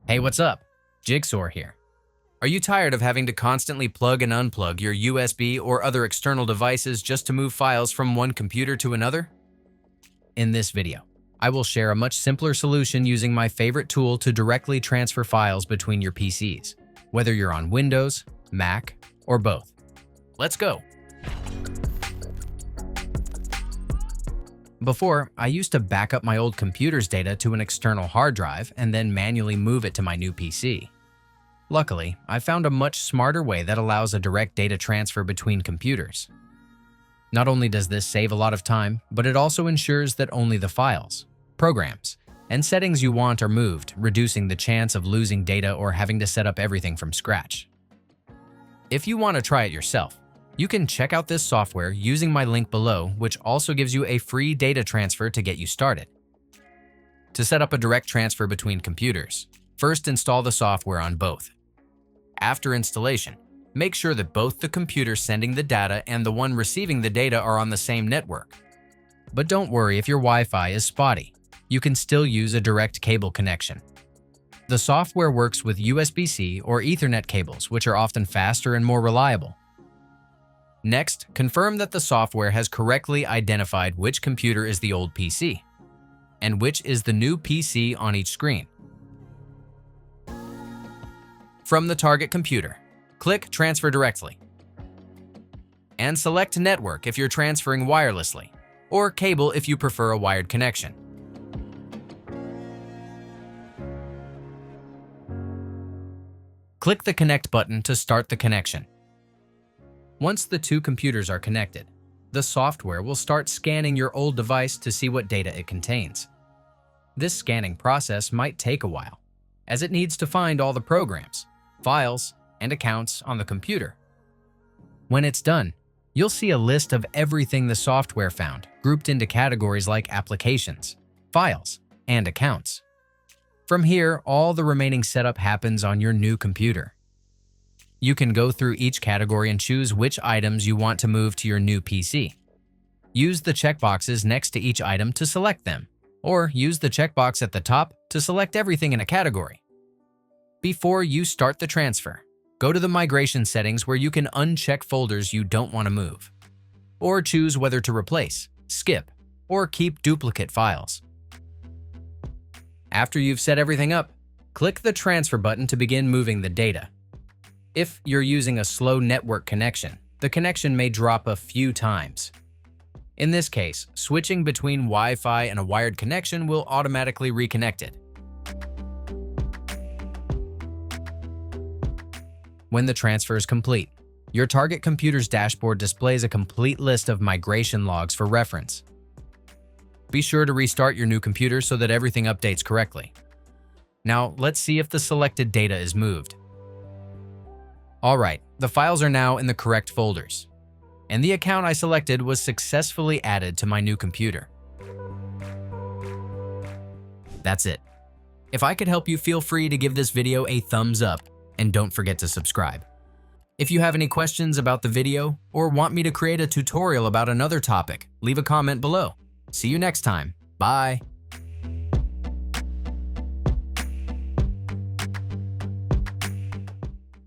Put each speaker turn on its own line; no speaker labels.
Hey, what's up? Jigxor here. Are you tired of having to constantly plug and unplug your USB or other external devices just to move files from one computer to another? In this video, I will share a much simpler solution using my favorite tool to directly transfer files between your PCs, whether you're on Windows, Mac, or both. Let's go! Before, I used to back up my old computer's data to an external hard drive and then manually move it to my new PC. Luckily, I found a much smarter way that allows a direct data transfer between computers. Not only does this save a lot of time, but it also ensures that only the files, programs, and settings you want are moved, reducing the chance of losing data or having to set up everything from scratch. If you want to try it yourself, you can check out this software using my link below, which also gives you a free data transfer to get you started. To set up a direct transfer between computers, first install the software on both. After installation, make sure that both the computer sending the data and the one receiving the data are on the same network. But don't worry if your Wi-Fi is spotty. You can still use a direct cable connection. The software works with USB-C or Ethernet cables, which are often faster and more reliable. Next, confirm that the software has correctly identified which computer is the old PC and which is the new PC on each screen. From the target computer, click Transfer Directly and select Network if you're transferring wirelessly, or Cable if you prefer a wired connection. Click the Connect button to start the connection. Once the two computers are connected, the software will start scanning your old device to see what data it contains. This scanning process might take a while, as it needs to find all the programs, files, and accounts on the computer. When it's done, you'll see a list of everything the software found, grouped into categories like applications, files, and accounts. From here, all the remaining setup happens on your new computer. You can go through each category and choose which items you want to move to your new PC. Use the checkboxes next to each item to select them, or use the checkbox at the top to select everything in a category. Before you start the transfer, go to the migration settings where you can uncheck folders you don't want to move, or choose whether to replace, skip, or keep duplicate files. After you've set everything up, click the transfer button to begin moving the data. If you're using a slow network connection, the connection may drop a few times. In this case, switching between Wi-Fi and a wired connection will automatically reconnect it. When the transfer is complete, your target computer's dashboard displays a complete list of migration logs for reference. Be sure to restart your new computer so that everything updates correctly. Now, let's see if the selected data is moved. Alright, the files are now in the correct folders, and the account I selected was successfully added to my new computer. That's it. If I could help you, feel free to give this video a thumbs up, and don't forget to subscribe. If you have any questions about the video or want me to create a tutorial about another topic, leave a comment below. See you next time. Bye.